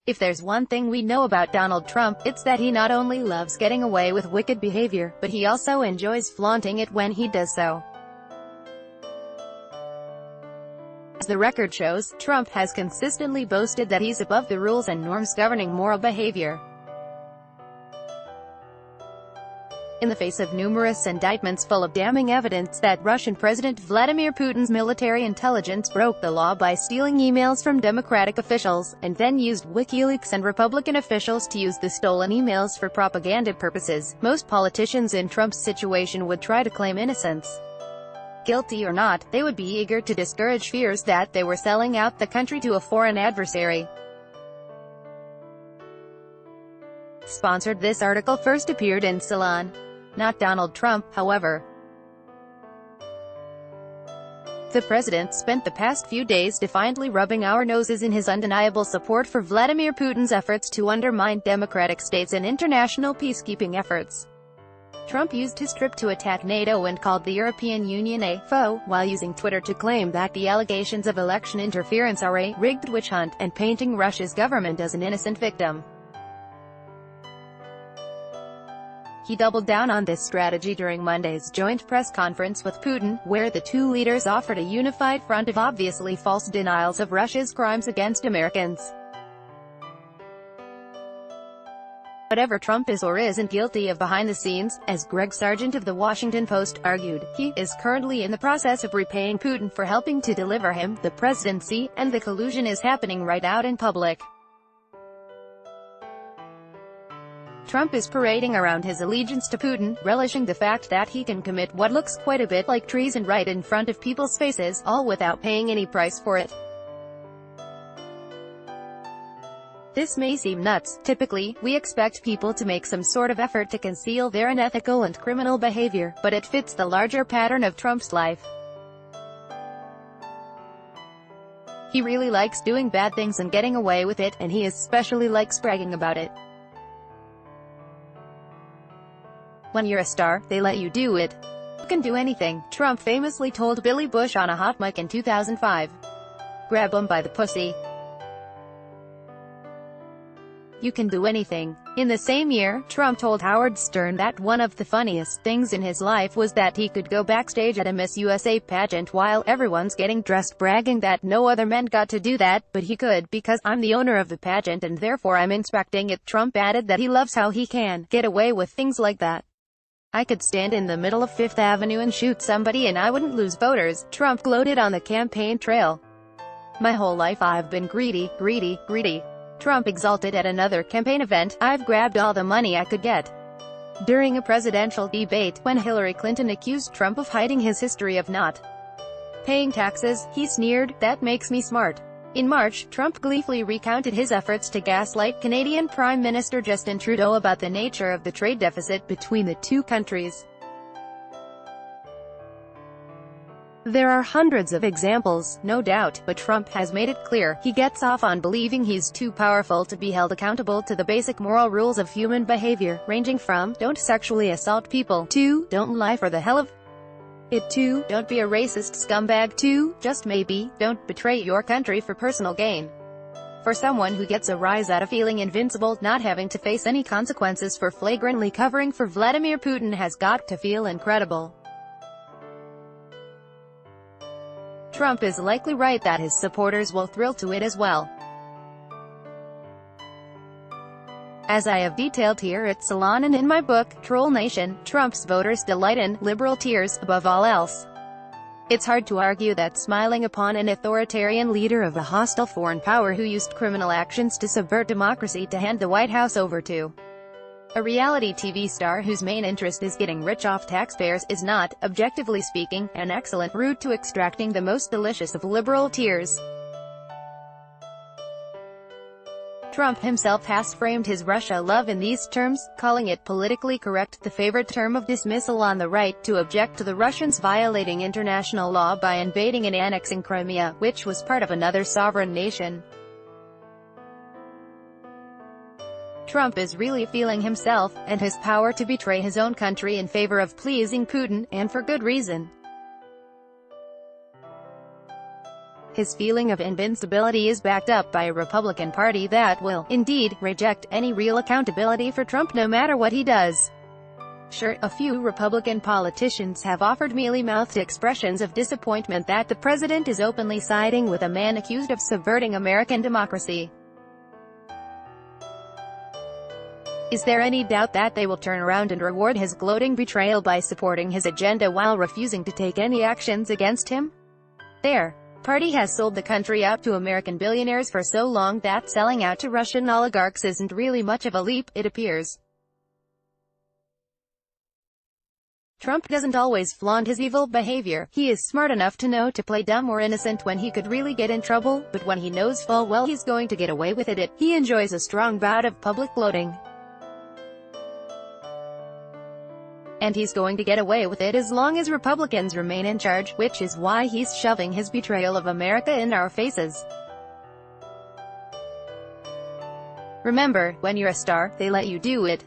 If there's one thing we know about Donald Trump, it's that he not only loves getting away with wicked behavior, but he also enjoys flaunting it when he does so. As the record shows, Trump has consistently boasted that he's above the rules and norms governing moral behavior. In the face of numerous indictments full of damning evidence that Russian President Vladimir Putin's military intelligence broke the law by stealing emails from Democratic officials, and then used WikiLeaks and Republican officials to use the stolen emails for propaganda purposes, most politicians in Trump's situation would try to claim innocence. Guilty or not, they would be eager to discourage fears that they were selling out the country to a foreign adversary. Sponsored. This article first appeared in Salon. Not Donald Trump, however. The president spent the past few days defiantly rubbing our noses in his undeniable support for Vladimir Putin's efforts to undermine democratic states and international peacekeeping efforts. Trump used his trip to attack NATO and called the European Union a foe, while using Twitter to claim that the allegations of election interference are a rigged witch hunt, and painting Russia's government as an innocent victim. He doubled down on this strategy during Monday's joint press conference with Putin, where the two leaders offered a unified front of obviously false denials of Russia's crimes against Americans. Whatever Trump is or isn't guilty of behind the scenes, as Greg Sargent of The Washington Post argued, he is currently in the process of repaying Putin for helping to deliver him the presidency, and the collusion is happening right out in public. Trump is parading around his allegiance to Putin, relishing the fact that he can commit what looks quite a bit like treason right in front of people's faces, all without paying any price for it. This may seem nuts. Typically, we expect people to make some sort of effort to conceal their unethical and criminal behavior, but it fits the larger pattern of Trump's life. He really likes doing bad things and getting away with it, and he especially likes bragging about it. When you're a star, they let you do it. You can do anything, Trump famously told Billy Bush on a hot mic in 2005. Grab 'em by the pussy. You can do anything. In the same year, Trump told Howard Stern that one of the funniest things in his life was that he could go backstage at a Miss USA pageant while everyone's getting dressed, bragging that no other men got to do that, but he could, because I'm the owner of the pageant and therefore I'm inspecting it. Trump added that he loves how he can get away with things like that. I could stand in the middle of Fifth Avenue and shoot somebody and I wouldn't lose voters, Trump gloated on the campaign trail. My whole life I've been greedy, greedy, greedy. Trump exulted at another campaign event, I've grabbed all the money I could get. During a presidential debate, when Hillary Clinton accused Trump of hiding his history of not paying taxes, he sneered, "That makes me smart." In March, Trump gleefully recounted his efforts to gaslight Canadian Prime Minister Justin Trudeau about the nature of the trade deficit between the two countries. There are hundreds of examples, no doubt, but Trump has made it clear, he gets off on believing he's too powerful to be held accountable to the basic moral rules of human behavior, ranging from, don't sexually assault people, to, don't lie for the hell of it, to, don't be a racist scumbag, to, just maybe, don't betray your country for personal gain. For someone who gets a rise out of feeling invincible, not having to face any consequences for flagrantly covering for Vladimir Putin has got to feel incredible. Trump is likely right that his supporters will thrill to it as well. As I have detailed here at Salon and in my book, Troll Nation, Trump's voters delight in liberal tears, above all else. It's hard to argue that smiling upon an authoritarian leader of a hostile foreign power who used criminal actions to subvert democracy to hand the White House over to a reality TV star whose main interest is getting rich off taxpayers is not, objectively speaking, an excellent route to extracting the most delicious of liberal tears. Trump himself has framed his Russia love in these terms, calling it politically correct, the favorite term of dismissal on the right, to object to the Russians violating international law by invading and annexing Crimea, which was part of another sovereign nation. Trump is really feeling himself, and his power to betray his own country in favor of pleasing Putin, and for good reason. His feeling of invincibility is backed up by a Republican Party that will, indeed, reject any real accountability for Trump no matter what he does. Sure, a few Republican politicians have offered mealy-mouthed expressions of disappointment that the president is openly siding with a man accused of subverting American democracy. Is there any doubt that they will turn around and reward his gloating betrayal by supporting his agenda while refusing to take any actions against him? Their party has sold the country out to American billionaires for so long that selling out to Russian oligarchs isn't really much of a leap, it appears. Trump doesn't always flaunt his evil behavior. He is smart enough to know to play dumb or innocent when he could really get in trouble, but when he knows full well he's going to get away with it, he enjoys a strong bout of public gloating. And he's going to get away with it as long as Republicans remain in charge, which is why he's shoving his betrayal of America in our faces. Remember, when you're a star, they let you do it.